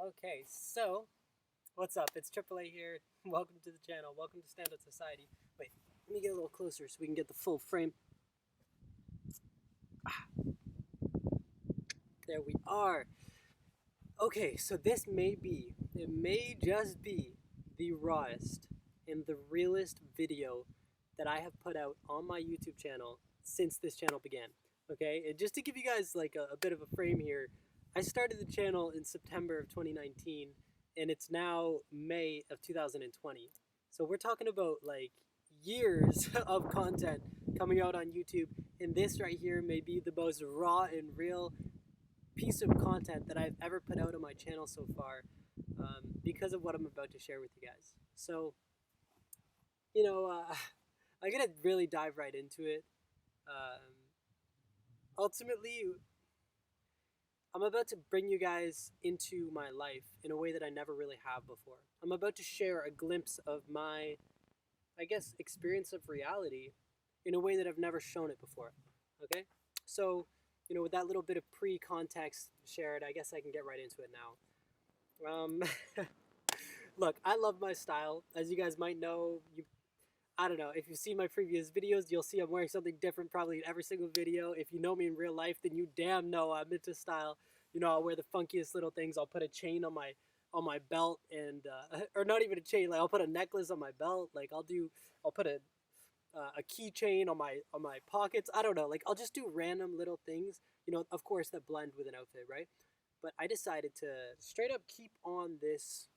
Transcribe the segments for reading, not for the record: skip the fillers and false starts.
Okay, so what's up? It's AAA here. Welcome to the channel. Welcome to Standout Society. Wait, let me get a little closer so we can get the full frame. There we are. Okay, so it may just be the rawest and the realest video that I have put out on my YouTube channel since this channel began. Okay, and just to give you guys like a bit of a frame here, I started the channel in September of 2019 and it's now May of 2020. So we're talking about like years of content coming out on YouTube, and this right here may be the most raw and real piece of content that I've ever put out on my channel so far, because of what I'm about to share with you guys. So, you know, I'm gonna really dive right into it. Ultimately, I'm about to bring you guys into my life in a way that I never really have before. I'm about to share a glimpse of my, I guess, experience of reality in a way that I've never shown it before. Okay? So, with that little bit of pre-context shared, I guess I can get right into it now. Look, I love my style. As you guys might know, I don't know, if you've seen my previous videos, you'll see I'm wearing something different probably in every single video. If you know me in real life, then you damn know I'm into style. I'll wear the funkiest little things. I'll put a chain on my belt, and or not even a chain, like I'll put a necklace on my belt. Like I'll put a keychain on my pockets. I don't know, like I'll just do random little things, of course that blend with an outfit, right? But I decided to straight up keep on this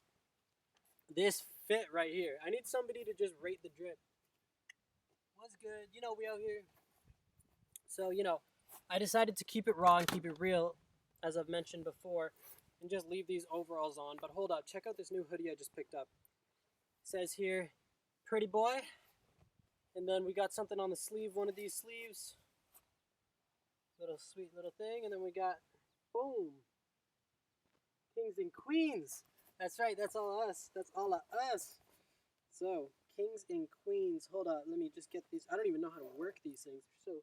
fit right here. I need somebody to just rate the drip. What's good? We out here. So, I decided to keep it raw and keep it real, as I've mentioned before, and just leave these overalls on. But hold up, check out this new hoodie I just picked up. It says here, pretty boy. And then we got something on the sleeve, one of these sleeves. Little sweet little thing. And then we got, boom, kings and queens. That's right, that's all of us. That's all of us. So, kings and queens. Hold on, let me just get these. I don't even know how to work these things. They're so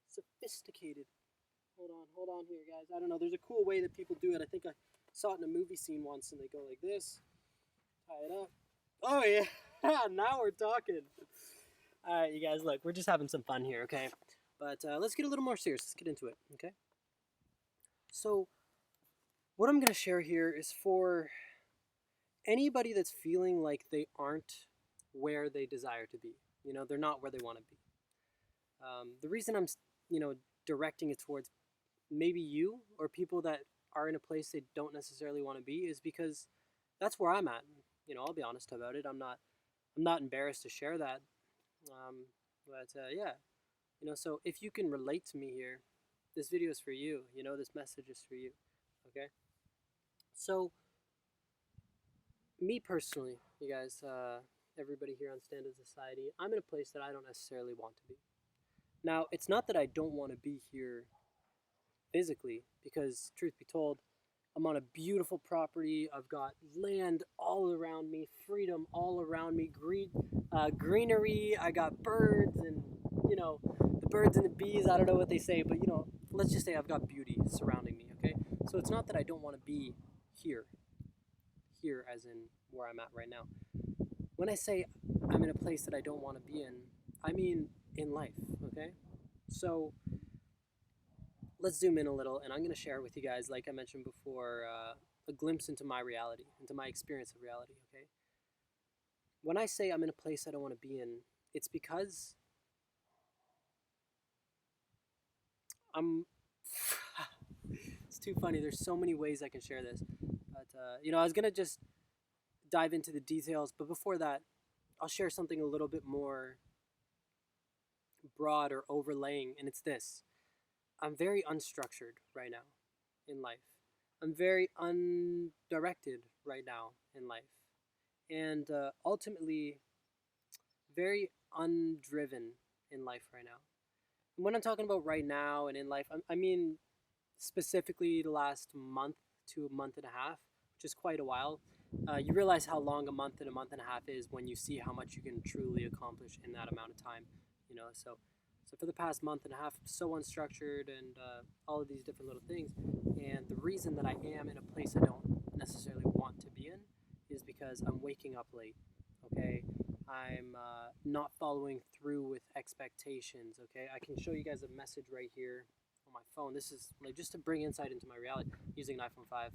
sophisticated. Hold on here, guys. I don't know. There's a cool way that people do it. I think I saw it in a movie scene once, and they go like this. Tie it up. Oh, yeah. Now we're talking. All right, you guys, look. We're just having some fun here, okay? But let's get a little more serious. Let's get into it, okay? So, what I'm going to share here is for anybody that's feeling like they aren't where they desire to be. They're not where they want to be. The reason I'm, directing it towards maybe you or people that are in a place they don't necessarily want to be is because that's where I'm at. I'll be honest about it. I'm not embarrassed to share that. Yeah, so if you can relate to me here, this video is for you. This message is for you. Okay. So, me personally, you guys, everybody here on Standard Society, I'm in a place that I don't necessarily want to be. Now, it's not that I don't want to be here physically, because truth be told, I'm on a beautiful property. I've got land all around me, freedom all around me, greenery. I got birds and, the birds and the bees. I don't know what they say, but, let's just say I've got beauty surrounding me, okay? So it's not that I don't want to be here as in where I'm at right now. When I say I'm in a place that I don't want to be in, I mean in life, okay? So let's zoom in a little, and I'm going to share with you guys, like I mentioned before, a glimpse into my reality, into my experience of reality, okay? When I say I'm in a place I don't want to be in, it's because I'm... It's too funny. There's so many ways I can share this. But, I was going to just dive into the details, but before that, I'll share something a little bit more broad or overlaying, and it's this. I'm very unstructured right now in life. I'm very undirected right now in life. And ultimately, very undriven in life right now. And when I'm talking about right now and in life, I mean specifically the last month to a month and a half, which is quite a while. You realize how long a month and a half is when you see how much you can truly accomplish in that amount of time. So for the past month and a half, so unstructured and all of these different little things. And the reason that I am in a place I don't necessarily want to be in is because I'm waking up late, okay? I'm not following through with expectations, okay? I can show you guys a message right here on my phone. This is like just to bring insight into my reality using an iPhone 5.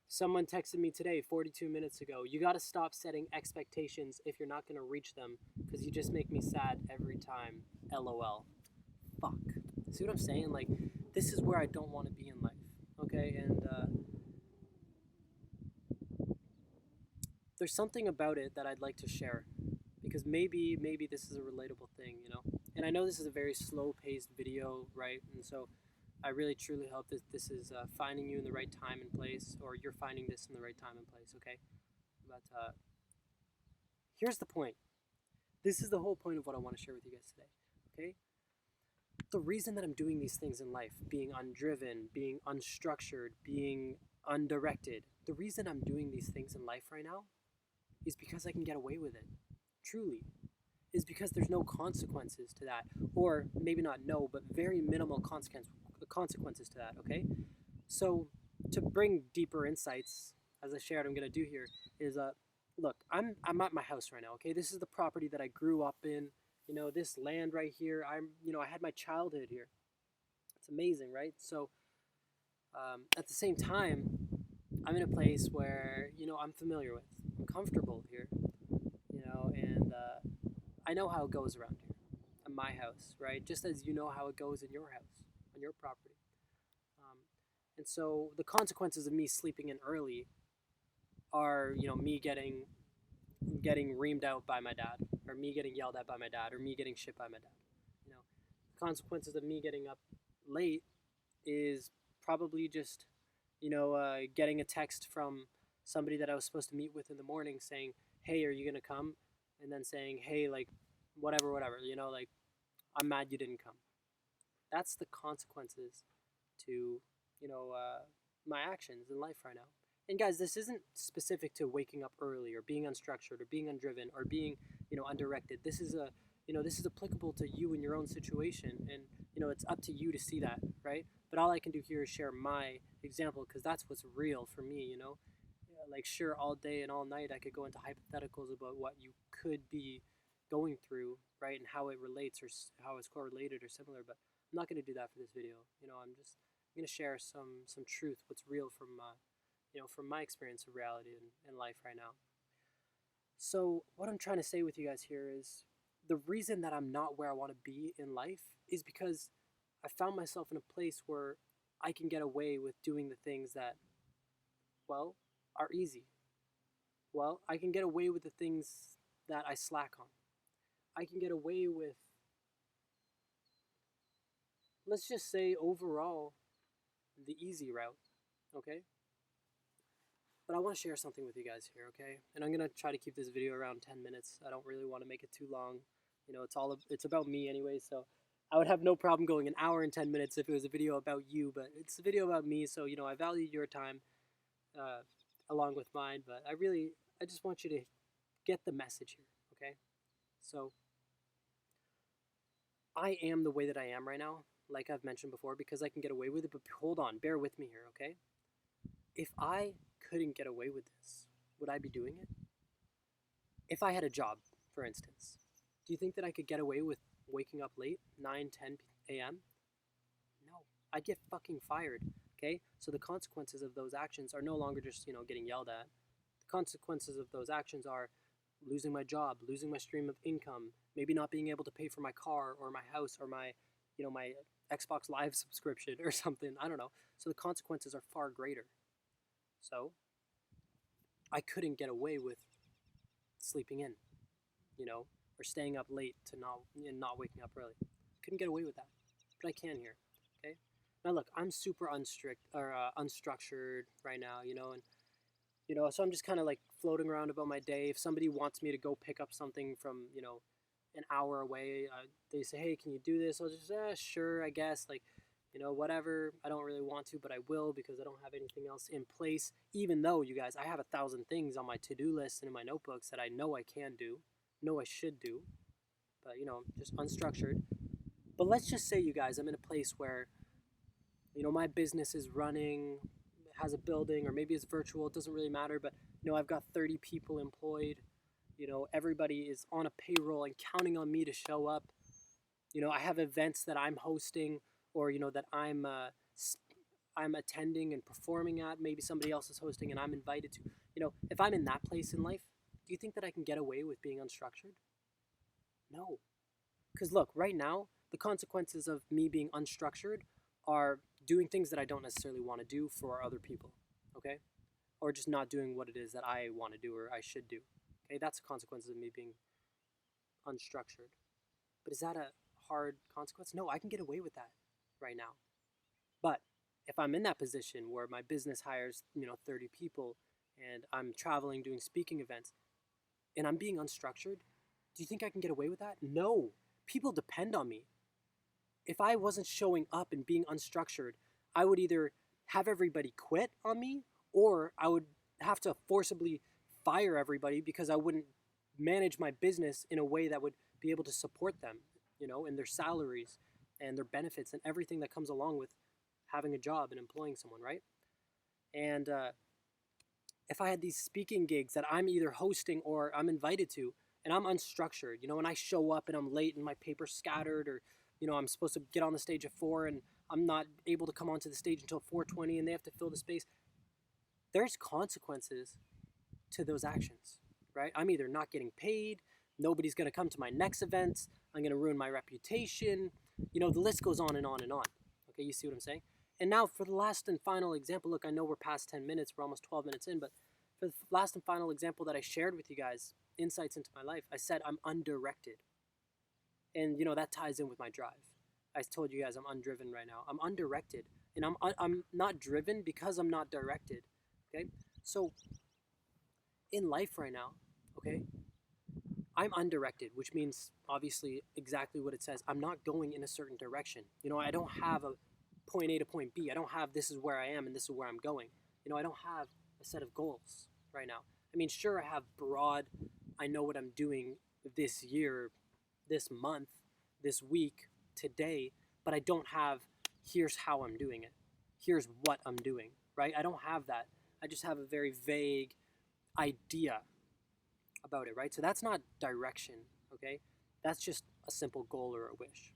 Someone texted me today, 42 minutes ago. You got to stop setting expectations if you're not going to reach them because you just make me sad every time. LOL. Fuck. See what I'm saying? Like, this is where I don't want to be in life. Okay? And there's something about it that I'd like to share because maybe this is a relatable thing, you know? And I know this is a very slow-paced video, right? And so I really truly hope that this is finding you in the right time and place, or you're finding this in the right time and place, okay? But here's the point. This is the whole point of what I want to share with you guys today, okay? The reason that I'm doing these things in life, being undriven, being unstructured, being undirected, the reason I'm doing these things in life right now is because I can get away with it. Truly. Is because there's no consequences to that. Or maybe not no, but very minimal consequences to that, okay? So to bring deeper insights, as I shared I'm going to do here, is look, I'm at my house right now, okay? This is the property that I grew up in. You know, this land right here, I had my childhood here. It's amazing, right? So at the same time, I'm in a place where, I'm familiar with. I'm comfortable here, and I know how it goes around here at my house, right? Just as you know how it goes in your house, on your property. And so the consequences of me sleeping in early are, me getting reamed out by my dad, or me getting yelled at by my dad, or me getting shit by my dad. The consequences of me getting up late is probably just, getting a text from somebody that I was supposed to meet with in the morning saying, hey, are you going to come? And then saying, hey, like, whatever, like, I'm mad you didn't come. That's the consequences to, my actions in life right now. And guys, this isn't specific to waking up early or being unstructured or being undriven or being, undirected. This is applicable to you in your own situation, and it's up to you to see that, right? But all I can do here is share my example because that's what's real for me, Like, sure, all day and all night I could go into hypotheticals about what you could be going through, right, and how it relates or how it's correlated or similar, but I'm not going to do that for this video. I'm going to share some truth, what's real from from my experience of reality in life right now. So what I'm trying to say with you guys here is the reason that I'm not where I want to be in life is because I found myself in a place where I can get away with doing the things that, well, are easy. Well, I can get away with the things that I slack on. I can get away with, let's just say, overall, the easy route, okay? But I want to share something with you guys here, okay? And I'm going to try to keep this video around 10 minutes. I don't really want to make it too long. It's about me anyway, so I would have no problem going an hour and 10 minutes if it was a video about you, but it's a video about me, so, I value your time along with mine, but I just want you to get the message here, okay? So I am the way that I am right now, like I've mentioned before, because I can get away with it, but hold on, bear with me here, okay? If I couldn't get away with this, would I be doing it? If I had a job, for instance, do you think that I could get away with waking up late, 9, 10 a.m.? No, I'd get fucking fired, okay? So the consequences of those actions are no longer just, getting yelled at. The consequences of those actions are losing my job, losing my stream of income, maybe not being able to pay for my car or my house or my, my Xbox Live subscription or something. I don't know. So the consequences are far greater. So I couldn't get away with sleeping in, or staying up late to not waking up early. Couldn't get away with that, but I can here. Okay. Now look, I'm super unstructured right now, and so I'm just kind of like floating around about my day. If somebody wants me to go pick up something from an hour away, they say, hey, can you do this? I'll just sure, I guess, like, whatever. I don't really want to, but I will because I don't have anything else in place. Even though, you guys, I have 1,000 things on my to-do list and in my notebooks that I know I can do, know I should do, but, just unstructured. But let's just say, you guys, I'm in a place where, my business is running has a building, or maybe it's virtual, it doesn't really matter, but I've got 30 people employed. Everybody is on a payroll and counting on me to show up. I have events that I'm hosting, or that I'm attending and performing at. Maybe somebody else is hosting and I'm invited to. If I'm in that place in life, do you think that I can get away with being unstructured? No. Because look, right now, the consequences of me being unstructured are doing things that I don't necessarily want to do for other people, okay? Or just not doing what it is that I want to do or I should do, okay? That's the consequences of me being unstructured. But is that a hard consequence? No, I can get away with that right now. But if I'm in that position where my business hires, 30 people and I'm traveling, doing speaking events, and I'm being unstructured, do you think I can get away with that? No. People depend on me. If I wasn't showing up and being unstructured, I would either have everybody quit on me, or I would have to forcibly fire everybody because I wouldn't manage my business in a way that would be able to support them, and their salaries and their benefits and everything that comes along with having a job and employing someone, right? And if I had these speaking gigs that I'm either hosting or I'm invited to, and I'm unstructured, and I show up and I'm late and my paper's scattered, or I'm supposed to get on the stage at 4 and I'm not able to come onto the stage until 4:20 and they have to fill the space. There's consequences to those actions, right? I'm either not getting paid, nobody's going to come to my next events, I'm going to ruin my reputation. The list goes on and on and on. Okay, you see what I'm saying? And now for the last and final example, look, I know we're past 10 minutes, we're almost 12 minutes in, but for the last and final example that I shared with you guys, insights into my life, I said I'm undirected. And that ties in with my drive. I told you guys I'm undriven right now. I'm undirected, and I'm not driven because I'm not directed. Okay? So in life right now, okay, I'm undirected, which means obviously exactly what it says. I'm not going in a certain direction. I don't have a point A to point B. I don't have this is where I am and this is where I'm going. I don't have a set of goals right now. I mean, sure, I have broad, I know what I'm doing this year, this month, this week, today, but I don't have here's how I'm doing it. Here's what I'm doing, right? I don't have that. I just have a very vague idea about it, right? So that's not direction, okay? That's just a simple goal or a wish,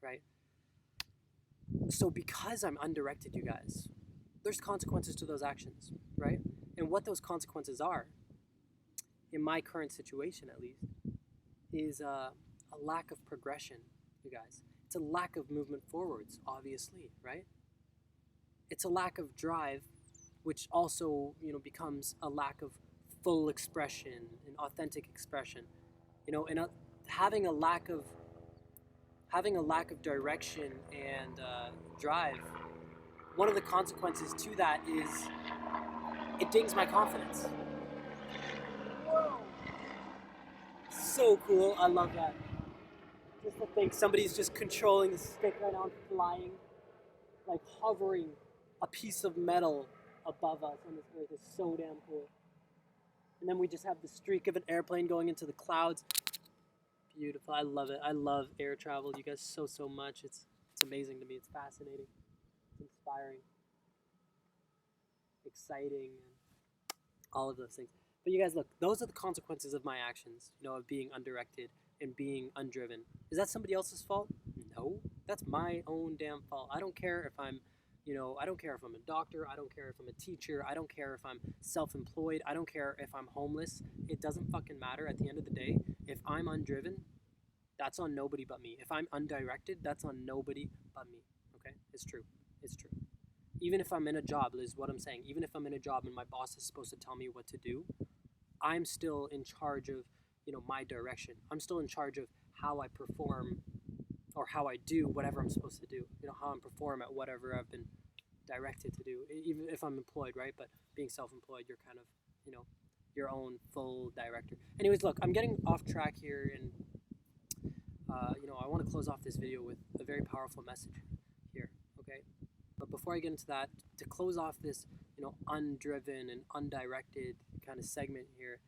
right? So because I'm undirected, you guys, there's consequences to those actions, right? And what those consequences are, in my current situation at least, is a lack of progression, you guys. It's a lack of movement forwards, obviously, right? It's a lack of drive, which also, becomes a lack of full expression and authentic expression, and having a lack of direction and drive. One of the consequences to that is it dings my confidence. Whoa. So cool. I love that. Just to think somebody's just controlling the stick right now and flying, like hovering a piece of metal above us on this earth is so damn cool. And then we just have the streak of an airplane going into the clouds. Beautiful. I love it. I love air travel, you guys, so much. It's amazing to me. It's fascinating. It's inspiring. Exciting, and all of those things. But you guys, look, those are the consequences of my actions, of being undirected and being undriven. Is that somebody else's fault? No, that's my own damn fault. I don't care if I'm, I don't care if I'm a doctor. I don't care if I'm a teacher. I don't care if I'm self-employed. I don't care if I'm homeless. It doesn't fucking matter at the end of the day. If I'm undriven, that's on nobody but me. If I'm undirected, that's on nobody but me. Okay? It's true. It's true. Even if I'm in a job, is what I'm saying. Even if I'm in a job and my boss is supposed to tell me what to do, I'm still in charge of, my direction. I'm still in charge of how I perform or how I do whatever I'm supposed to do. How I perform at whatever I've been directed to do, even if I'm employed, right? But being self-employed, you're kind of, your own full director. Anyways, look, I'm getting off track here, and, I want to close off this video with a very powerful message here, okay? But before I get into that, to close off this, undriven and undirected kind of segment here,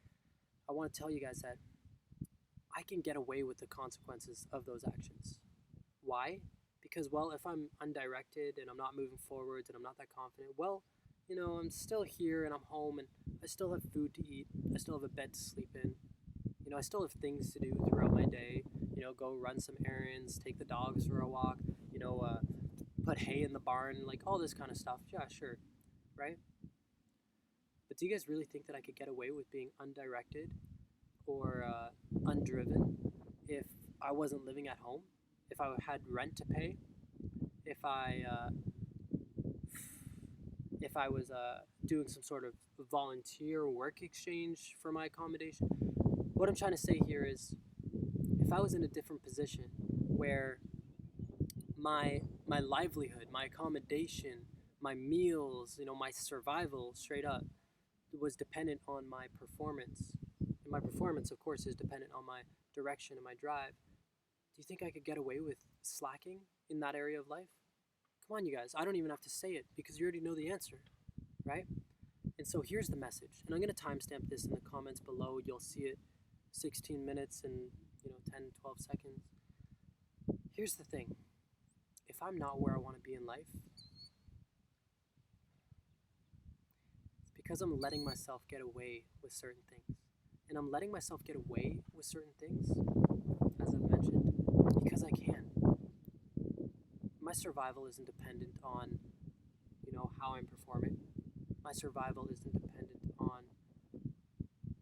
I want to tell you guys that I can get away with the consequences of those actions. Why? Because, well, if I'm undirected and I'm not moving forwards and I'm not that confident, well, I'm still here and I'm home and I still have food to eat. I still have a bed to sleep in. I still have things to do throughout my day. Go run some errands, take the dogs for a walk, put hay in the barn, like all this kind of stuff. Yeah, sure, right? But do you guys really think that I could get away with being undirected or undriven if I wasn't living at home? If I had rent to pay? If I was doing some sort of volunteer work exchange for my accommodation? What I'm trying to say here is, if I was in a different position where my livelihood, my accommodation, my meals, my survival straight up was dependent on my performance. And my performance, of course, is dependent on my direction and my drive. Do you think I could get away with slacking in that area of life? Come on, you guys. I don't even have to say it because you already know the answer, right? And so here's the message. And I'm going to timestamp this in the comments below. You'll see it 16 minutes and 10, 12 seconds. Here's the thing. If I'm not where I want to be in life, it's because I'm letting myself get away with certain things. And I'm letting myself get away with certain things, as I've mentioned, because I can. My survival isn't dependent on, how I'm performing. My survival isn't dependent on,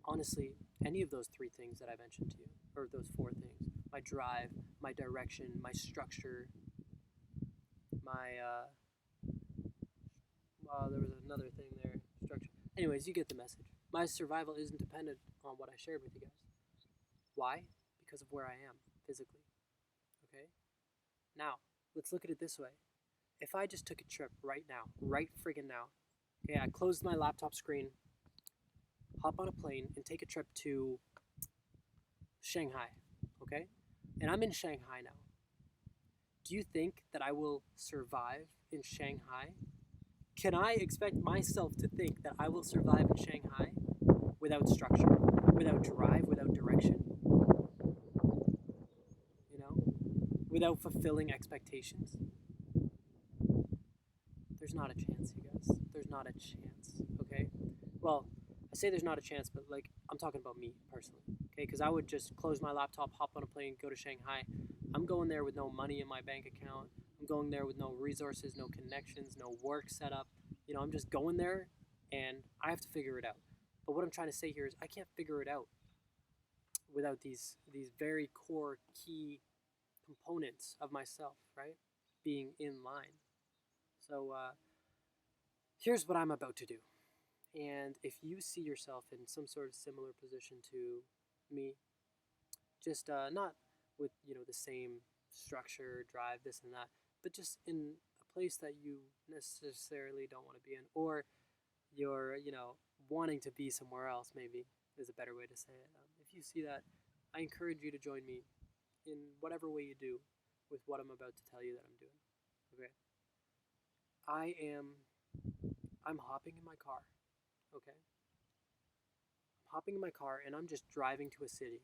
honestly, any of those three things that I mentioned to you, or those four things. My drive, my direction, my structure, my, there was another thing there, structure. Anyways, you get the message. My survival isn't dependent on what I shared with you guys. Why? Because of where I am physically. Okay? Now, let's look at it this way. If I just took a trip right now, right friggin' now, okay, I closed my laptop screen, hop on a plane, and take a trip to Shanghai, okay? And I'm in Shanghai now. Do you think that I will survive in Shanghai? Can I expect myself to think that I will survive in Shanghai without structure, without drive, without direction? Without fulfilling expectations? There's not a chance, you guys. There's not a chance, okay? Well, I say there's not a chance, but I'm talking about me personally, okay? Because I would just close my laptop, hop on a plane, go to Shanghai. I'm going there with no money in my bank account. I'm going there with no resources, no connections, no work set up. I'm just going there and I have to figure it out. But what I'm trying to say here is I can't figure it out without these very core key components of myself, right? Being in line. So here's what I'm about to do. And if you see yourself in some sort of similar position to me, just not with the same structure, drive, this and that, but just in a place that you necessarily don't want to be in, or you're wanting to be somewhere else, maybe is a better way to say it. If you see that, I encourage you to join me in whatever way you do with what I'm about to tell you that I'm doing. Okay. I'm hopping in my car. Okay. I'm hopping in my car and I'm just driving to a city.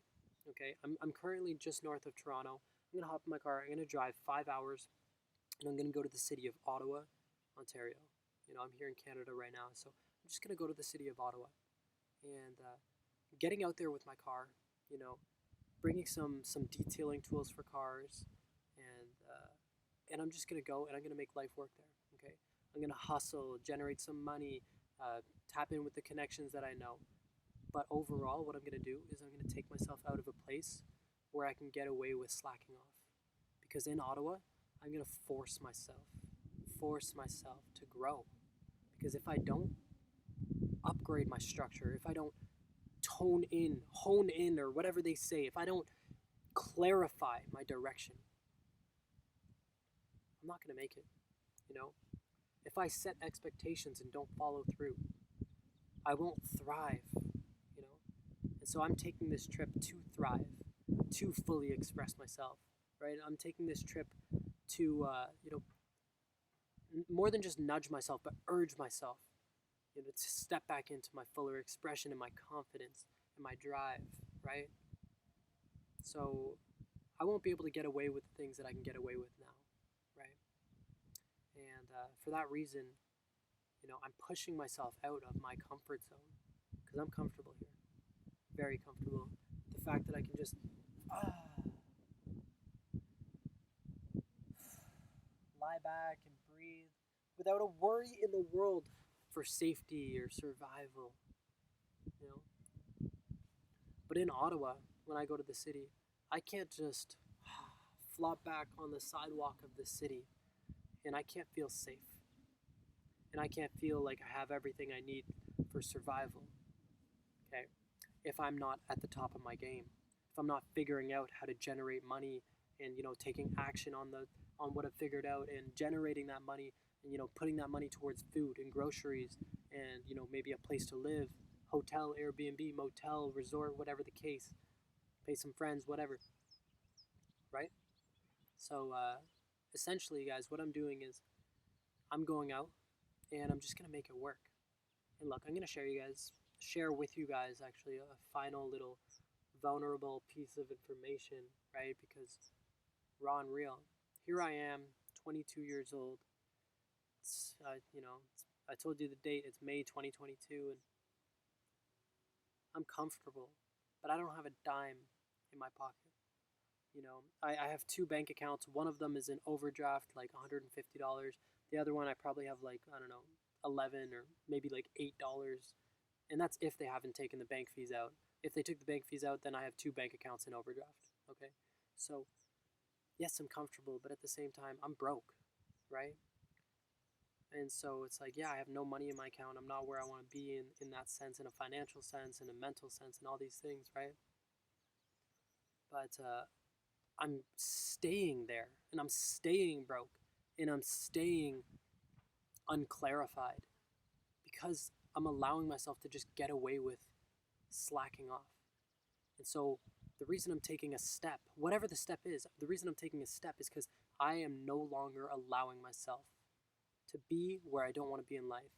Okay. I'm currently just north of Toronto. I'm gonna hop in my car. I'm gonna drive 5 hours, and I'm gonna go to the city of Ottawa, Ontario. I'm here in Canada right now, so I'm just gonna go to the city of Ottawa, and getting out there with my car. Bringing some detailing tools for cars, and I'm just gonna go and I'm gonna make life work there. Okay, I'm gonna hustle, generate some money, tap in with the connections that I know. But overall, what I'm gonna do is I'm gonna take myself out of a place where I can get away with slacking off. Because in Ottawa, I'm gonna force myself to grow. Because if I don't upgrade my structure, if I don't hone in, or whatever they say, if I don't clarify my direction, I'm not going to make it. If I set expectations and don't follow through, I won't thrive. And so I'm taking this trip to thrive, to fully express myself, right? I'm taking this trip to, more than just nudge myself, but urge myself, to step back into my fuller expression and my confidence and my drive, right? So I won't be able to get away with the things that I can get away with now, right? And for that reason, I'm pushing myself out of my comfort zone because I'm comfortable here, very comfortable. The fact that I can just lie back and breathe without a worry in the world for safety or survival, you know. But in Ottawa, when I go to the city, I can't just flop back on the sidewalk of the city and I can't feel safe. And I can't feel like I have everything I need for survival. Okay? If I'm not at the top of my game, if I'm not figuring out how to generate money and taking action on what I've figured out and generating that money and putting that money towards food and groceries and maybe a place to live, hotel, Airbnb, motel, resort, whatever the case, pay some friends, whatever, right? So essentially, guys, what I'm doing is I'm going out and I'm just gonna make it work. And look, I'm gonna share with you guys actually a final little vulnerable piece of information, right? Because raw and real. Here I am, 22 years old. I told you the date. It's May 2022, and I'm comfortable, but I don't have a dime in my pocket. I have two bank accounts. One of them is in overdraft, like $150. The other one I probably have like, I don't know, 11 or maybe like $8. And that's if they haven't taken the bank fees out. If they took the bank fees out, then I have two bank accounts in overdraft. Okay? So, yes, I'm comfortable, but at the same time, I'm broke, right? And so it's like, yeah, I have no money in my account. I'm not where I want to be in that sense, in a financial sense, in a mental sense, and all these things, right? But I'm staying there, and I'm staying broke, and I'm staying unclarified because I'm allowing myself to just get away with slacking off. And so the reason I'm taking a step, whatever the step is, the reason I'm taking a step is because I am no longer allowing myself to be where I don't want to be in life.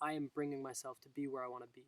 I am bringing myself to be where I want to be.